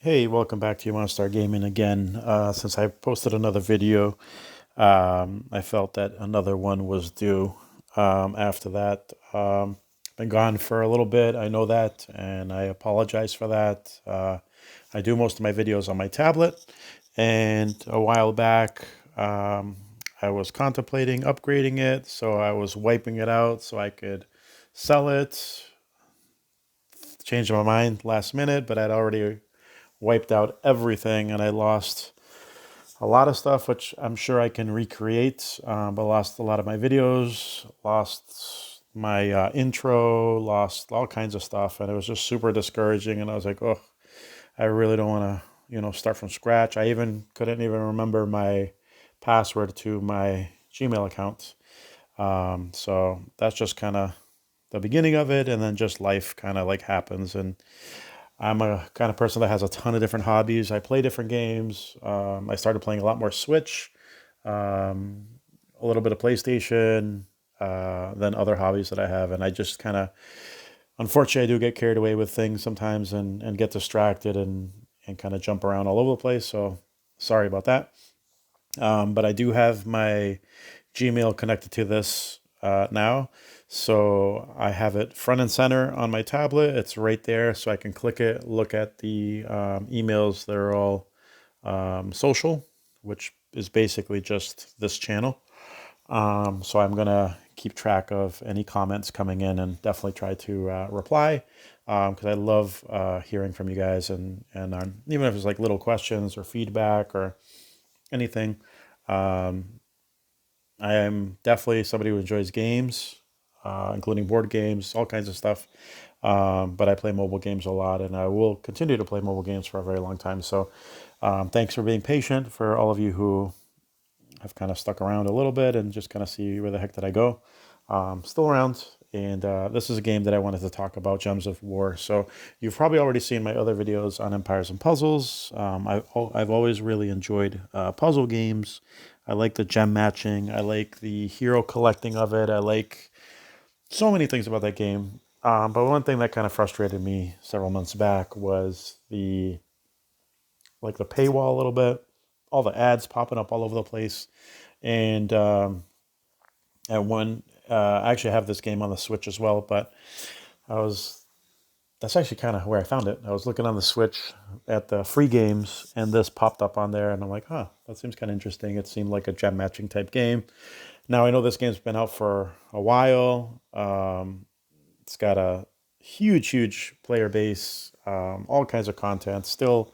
Hey, welcome back to Monster Gaming again. Since I posted another video, I felt that another one was due. After that, been gone for a little bit. I know that, and I apologize for that. I do most of my videos on my tablet, and a while back, I was contemplating upgrading it, so I was wiping it out so I could sell it. Changed my mind last minute, but I'd already wiped out everything and I lost a lot of stuff, which I'm sure I can recreate, but lost a lot of my videos, lost my intro, lost all kinds of stuff. And it was just super discouraging. And I was like, oh, I really don't want to, start from scratch. I even couldn't even remember my password to my Gmail account. So that's just kind of the beginning of it. And then just life kind of like happens. And I'm a kind of person that has a ton of different hobbies. I play different games. I started playing a lot more Switch, um, a little bit of PlayStation, than other hobbies that I have. And I just kind of, unfortunately, I do get carried away with things sometimes and get distracted and kind of jump around all over the place. So sorry about that. But I do have my Gmail connected to this now. So I have it front and center on my tablet. It's right there, so I can click it, look at the emails that are all social, which is basically just this channel. So I'm gonna keep track of any comments coming in and definitely try to reply because I love hearing from you guys and even if it's like little questions or feedback or anything. Um, I am definitely somebody who enjoys games, including board games, all kinds of stuff. But I play mobile games a lot, and I will continue to play mobile games for a very long time. So, thanks for being patient for all of you who have kind of stuck around a little bit and just kind of see where the heck did I go. Still around, and this is a game that I wanted to talk about, Gems of War. So you've probably already seen my other videos on Empires and Puzzles. I've always really enjoyed puzzle games. I like the gem matching. I like the hero collecting of it. I like so many things about that game. But one thing that kind of frustrated me several months back was the paywall a little bit, all the ads popping up all over the place, and at one, I actually have this game on the Switch as well, but I was that's actually kind of where I found it. I was looking on the Switch at the free games, and this popped up on there, and I'm like, huh, that seems kind of interesting. It seemed like a gem matching type game. Now I know this game's been out for a while. It's got a huge player base, all kinds of content. Still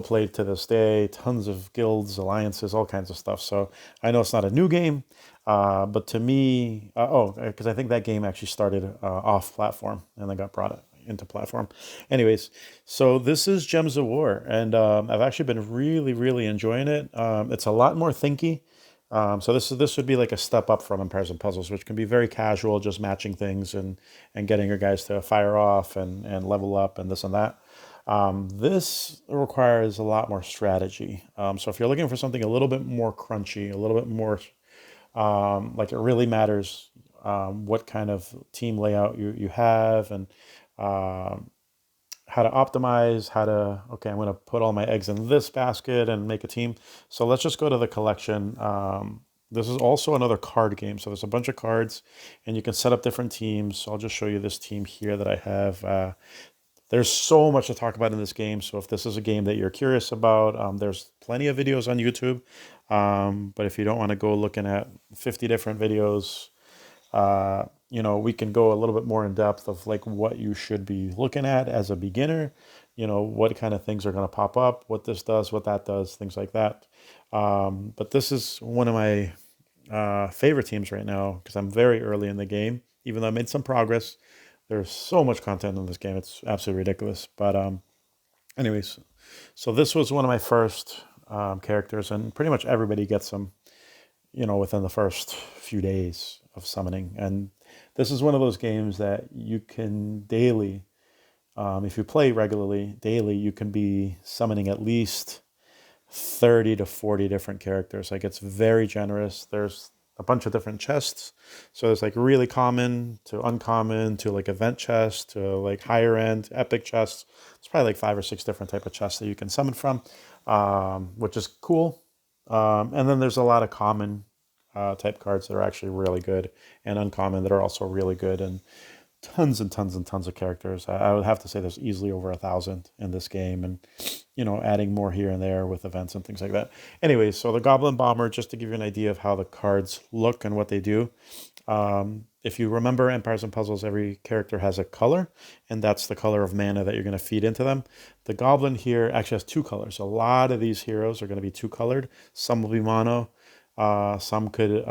played to this day. Tons of guilds, alliances, all kinds of stuff. So I know it's not a new game, but to me, because I think that game actually started off platform and then got brought into platform. Anyways, so this is Gems of War, and I've actually been really enjoying it. It's a lot more thinky. So this would be like a step up from Empires and Puzzles, which can be very casual, just matching things and getting your guys to fire off and level up and this and that. This requires a lot more strategy. So if you're looking for something a little bit more crunchy, a little bit more like it really matters what kind of team layout you have and um, how to optimize, okay, I'm going to put all my eggs in this basket and make a team. So let's just go to the collection. This is also another card game. So there's a bunch of cards and you can set up different teams. So I'll just show you this team here that I have. There's so much to talk about in this game. So if this is a game that you're curious about, there's plenty of videos on YouTube. But if you don't want to go looking at 50 different videos, we can go a little bit more in depth of like what you should be looking at as a beginner, what kind of things are going to pop up, what this does, what that does, things like that. But this is one of my favorite teams right now because I'm very early in the game, even though I made some progress. There's so much content in this game. It's absolutely ridiculous. But anyways, so this was one of my first characters, and pretty much everybody gets them, within the first few days of summoning. And this is one of those games that you can daily, if you play regularly, daily, you can be summoning at least 30 to 40 different characters. Like it's very generous. There's a bunch of different chests. So there's like really common to uncommon to like event chests to like higher end epic chests. It's probably like 5 or 6 different type of chests that you can summon from, which is cool. And then there's a lot of common type cards that are actually really good, and uncommon that are also really good, and tons and tons and tons of characters. I would have to say there's easily over 1,000 in this game, and adding more here and there with events and things like that. Anyways, so the Goblin Bomber, just to give you an idea of how the cards look and what they do. If you remember Empires and Puzzles, every character has a color, and that's the color of mana that you're going to feed into them. The Goblin here actually has 2 colors. A lot of these heroes are going to be 2 colored. Some will be mono. Some could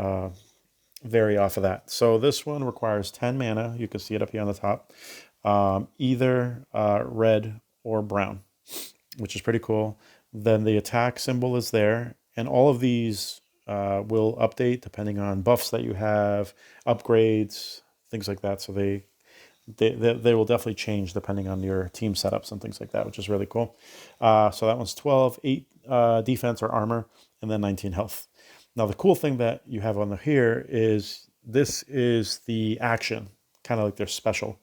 vary off of that. So this one requires 10 mana. You can see it up here on the top. Either red or brown, which is pretty cool. Then the attack symbol is there, and all of these will update depending on buffs that you have, upgrades, things like that. So they will definitely change depending on your team setups and things like that, which is really cool. So that one's 12, 8 defense or armor, and then 19 health. Now the cool thing that you have on here is this is the action, kind of like their special.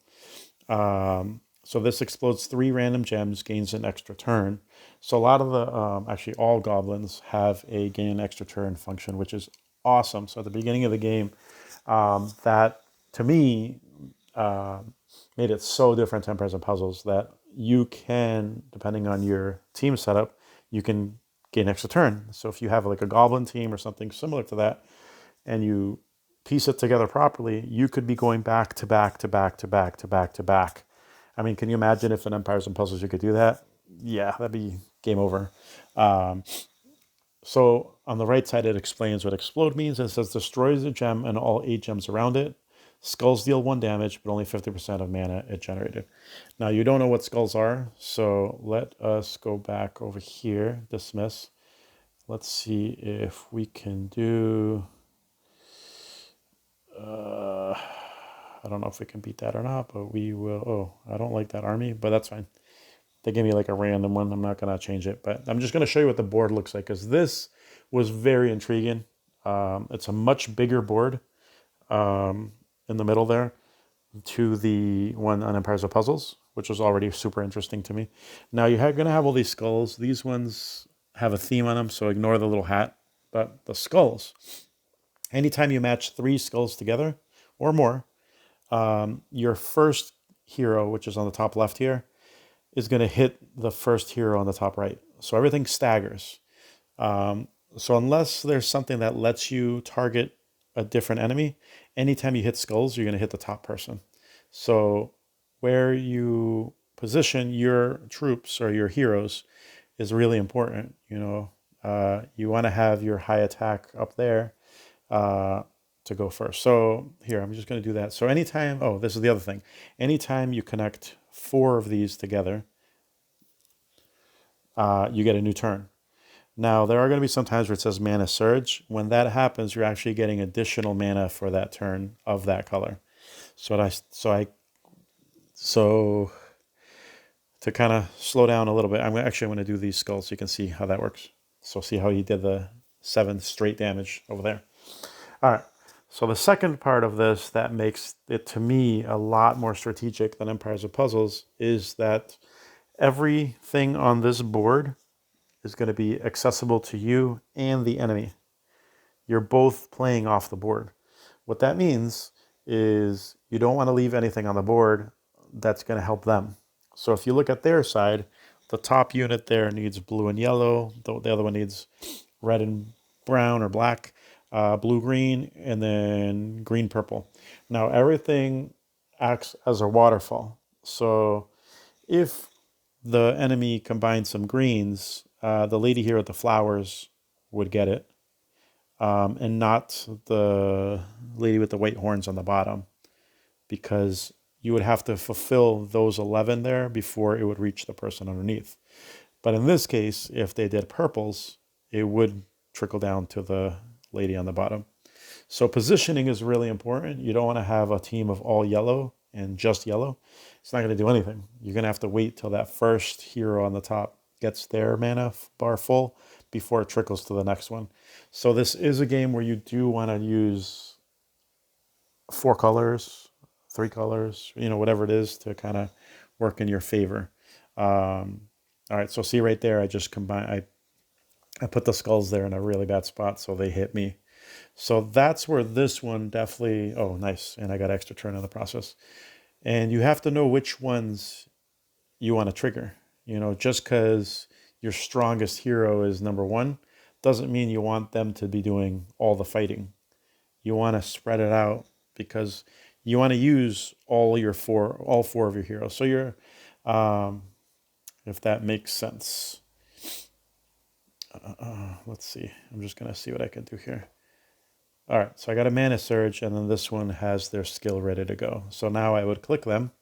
So this explodes 3 random gems, gains an extra turn. So a lot of the, actually all goblins have a gain an extra turn function, which is awesome. So at the beginning of the game, that to me made it so different to Empires and Puzzles that you can, depending on your team setup, you can gain extra turn. So if you have like a goblin team or something similar to that, and you piece it together properly, you could be going back to back to back to back to back to back. I mean, can you imagine if in Empires and Puzzles you could do that? Yeah, that'd be game over. So on the right side, it explains what explode means. It says destroys a gem and all 8 gems around it. Skulls deal 1 damage, but only 50% of mana it generated. Now, you don't know what skulls are, so let us go back over here, dismiss. Let's see if we can do... I don't know if we can beat that or not, but we will. Oh, I don't like that army, but that's fine. They gave me like a random one. I'm not going to change it, but I'm just going to show you what the board looks like, because this was very intriguing. It's a much bigger board in the middle there to the one on Empires of Puzzles, which was already super interesting to me. Now you're going to have all these skulls. These ones have a theme on them, so ignore the little hat. But the skulls, anytime you match 3 skulls together or more, your first hero, which is on the top left here, is going to hit the first hero on the top right. So everything staggers. So unless there's something that lets you target a different enemy, anytime you hit skulls, you're going to hit the top person. So where you position your troops or your heroes is really important. You want to have your high attack up there to go first. So here, I'm just going to do that. So anytime, oh, this is the other thing. Anytime you connect 4 of these together, you get a new turn. Now, there are going to be some times where it says mana surge. When that happens, you're actually getting additional mana for that turn of that color. So to kind of slow down a little bit, I'm going to do these skulls so you can see how that works. So see how he did the 7 straight damage over there. All right. So the second part of this that makes it, to me, a lot more strategic than Empires of Puzzles is that everything on this board is going to be accessible to you and the enemy. You're both playing off the board. What that means is you don't want to leave anything on the board that's going to help them. So if you look at their side, the top unit there needs blue and yellow. The other one needs red and brown or black. Blue-green, and then green-purple. Now, everything acts as a waterfall. So if the enemy combines some greens, the lady here with the flowers would get it, and not the lady with the white horns on the bottom, because you would have to fulfill those 11 there before it would reach the person underneath. But in this case, if they did purples, it would trickle down to the lady on the bottom. So positioning is really important. You don't want to have a team of all yellow and just yellow. It's not going to do anything. You're going to have to wait till that first hero on the top gets their mana bar full before it trickles to the next one. So this is a game where you do want to use 4 colors, 3 colors, whatever it is to kind of work in your favor. All right, so see right there, I just combine. I put the skulls there in a really bad spot, so they hit me. So that's where this one definitely. Oh, nice, and I got extra turn in the process. And you have to know which ones you want to trigger. Just because your strongest hero is number one doesn't mean you want them to be doing all the fighting. You want to spread it out because you want to use all four of your heroes. So if that makes sense. Let's see. I'm just gonna see what I can do here. All right, so I got a mana surge, and then this one has their skill ready to go. So now I would click them,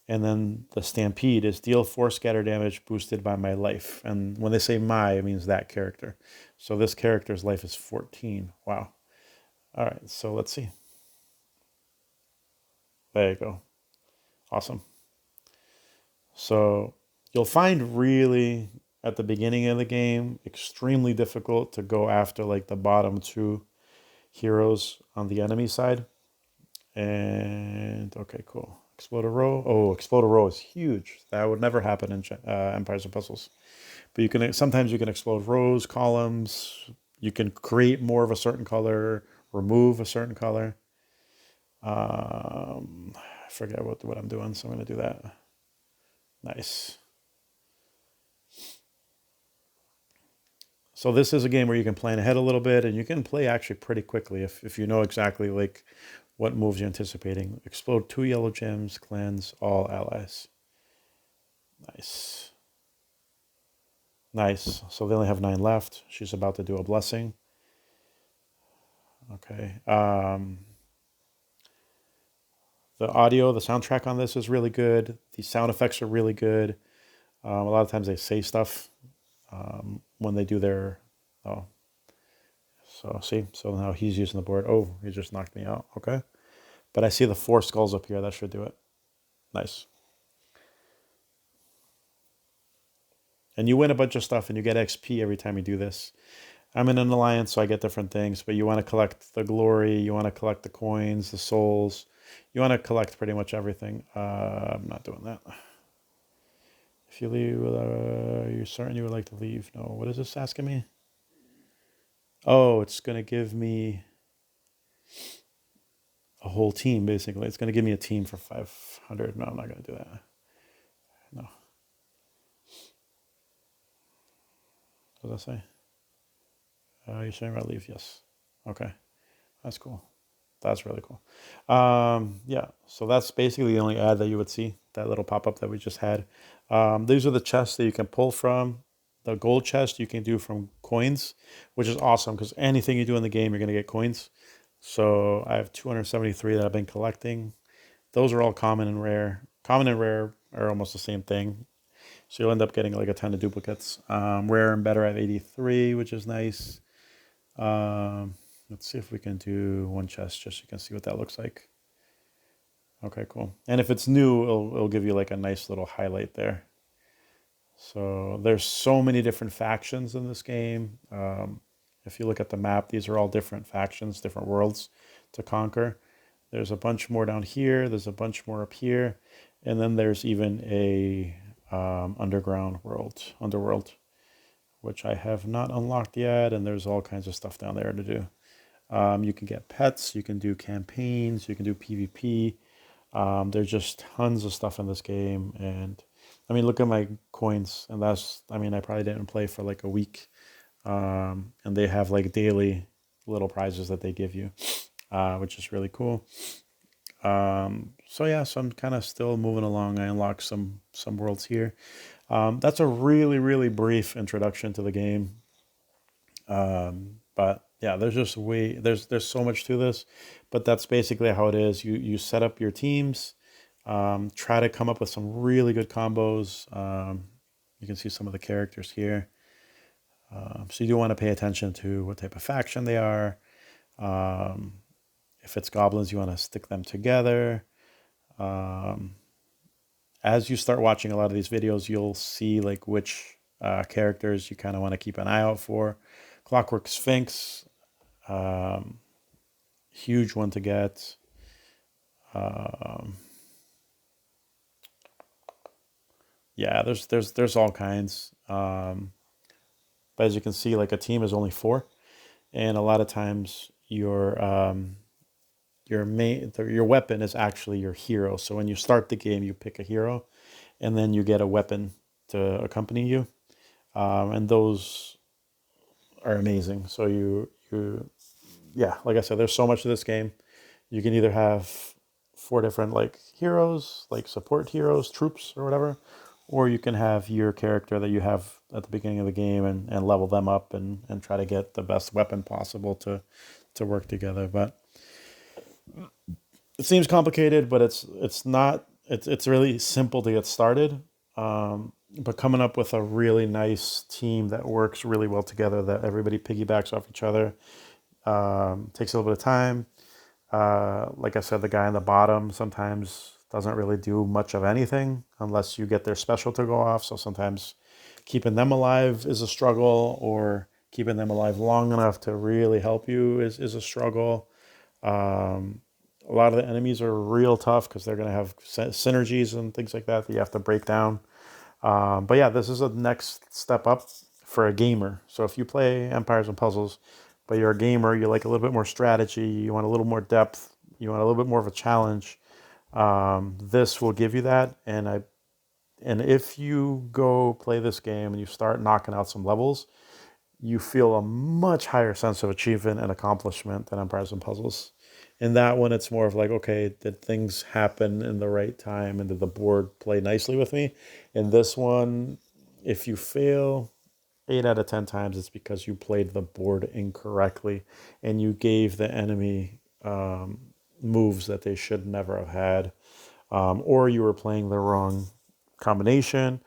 and then the stampede is deal 4 scatter damage boosted by my life. And when they say my, it means that character. So this character's life is 14. Wow. All right, so let's see. There you go. Awesome. So you'll find really at the beginning of the game extremely difficult to go after like the bottom 2 heroes on the enemy side. And okay, cool. Explode a row. Oh, explode a row is huge. That would never happen in Empires and Puzzles. But sometimes you can explode rows, columns. You can create more of a certain color, remove a certain color. I forget what I'm doing, so I'm going to do that. Nice. So this is a game where you can plan ahead a little bit, and you can play actually pretty quickly if you know exactly like what moves you're anticipating. Explode 2 yellow gems, cleanse all allies. Nice. Nice. So they only have 9 left. She's about to do a blessing. Okay. The audio, the soundtrack on this is really good. The sound effects are really good. A lot of times they say stuff when they do their. Oh. So see, so now he's using the board. Oh, he just knocked me out. Okay. But I see the 4 skulls up here. That should do it. Nice. And you win a bunch of stuff and you get XP every time you do this. I'm in an alliance, so I get different things, but you want to collect the glory, you want to collect the coins, the souls. You want to collect pretty much everything. I'm not doing that. If you leave, you're certain you would like to leave? No. What is this asking me? Oh, it's going to give me a whole team, basically. It's going to give me a team for 500. No, I'm not going to do that. No. What does that say? You're saying about leave? Yes. Okay. That's cool. That's really cool. Yeah, so that's basically the only ad that you would see, that little pop-up that we just had. These are the chests that you can pull from. The gold chest you can do from coins, which is awesome because anything you do in the game, you're going to get coins. So I have 273 that I've been collecting. Those are all common and rare. Common and rare are almost the same thing. So you'll end up getting like a ton of duplicates. Rare and better, I have 83, which is nice. Let's see if we can do one chest just so you can see what that looks like. Okay, cool. And if it's new, it'll give you like a nice little highlight there. So there's so many different factions in this game. If you look at the map, these are all different factions, different worlds to conquer. There's a bunch more down here. There's a bunch more up here. And then there's even a underworld, which I have not unlocked yet. And there's all kinds of stuff down there to do. You can get pets, you can do campaigns, you can do PvP. There's just tons of stuff in this game. And I mean, look at my coins. And I probably didn't play for like a week. And they have like daily little prizes that they give you, which is really cool. So I'm kind of still moving along. I unlocked some worlds here. That's a really, really brief introduction to the game. But yeah, there's so much to this, but that's basically how it is. You set up your teams, try to come up with some really good combos. You can see some of the characters here. So you do want to pay attention to what type of faction they are. If it's goblins, you want to stick them together. As you start watching a lot of these videos, you'll see like which characters you kind of want to keep an eye out for. Clockwork Sphinx, um, huge one to get. Um, yeah, there's all kinds. But as you can see, like a team is only four, and a lot of times your weapon is actually your hero. So when you start the game, you pick a hero, and then you get a weapon to accompany you, and those are amazing. So yeah, like I said, there's so much to this game. You can either have four different like heroes, like support heroes, troops, or whatever, or you can have your character that you have at the beginning of the game and level them up and try to get the best weapon possible to work together. But it seems complicated, but it's not. It's really simple to get started. But coming up with a really nice team that works really well together, that everybody piggybacks off each other, takes a little bit of time. Like I said, the guy on the bottom sometimes doesn't really do much of anything unless you get their special to go off. So sometimes keeping them alive is a struggle, or keeping them alive long enough to really help you is a struggle. Um, a lot of the enemies are real tough because they're going to have synergies and things like that that you have to break down. But yeah, this is a next step up for a gamer. So if you play Empires and Puzzles, but you're a gamer, you like a little bit more strategy, you want a little more depth, you want a little bit more of a challenge, this will give you that. And if you go play this game and you start knocking out some levels, you feel a much higher sense of achievement and accomplishment than Empires and Puzzles. In that one, it's more of like, okay, did things happen in the right time and did the board play nicely with me? In this one, if you fail 8 out of 10 times, it's because you played the board incorrectly and you gave the enemy moves that they should never have had, or you were playing the wrong combination,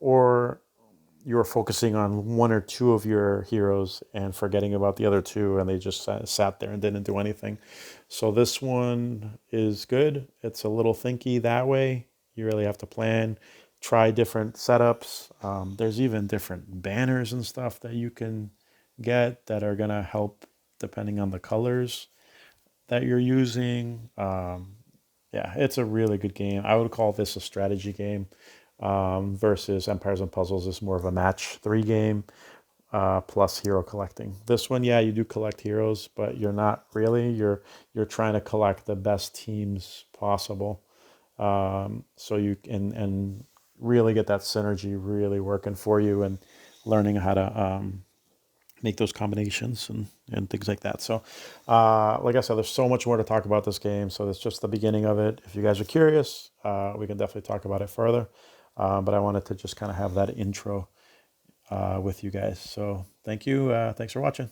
or you were focusing on one or two of your heroes and forgetting about the other two, and they just sat there and didn't do anything. So this one is good. It's a little thinky that way. You really have to plan, try different setups. There's even different banners and stuff that you can get that are going to help depending on the colors that you're using. Yeah, it's a really good game. I would call this a strategy game, versus Empires and Puzzles is more of a match 3 game, plus hero collecting. This one, yeah, you do collect heroes, but you're not really. You're trying to collect the best teams possible, so you can and really get that synergy really working for you and learning how to make those combinations and things like that. So, like I said, there's so much more to talk about this game. So it's just the beginning of it. If you guys are curious, we can definitely talk about it further. But I wanted to just kind of have that intro with you guys. So thank you. Thanks for watching.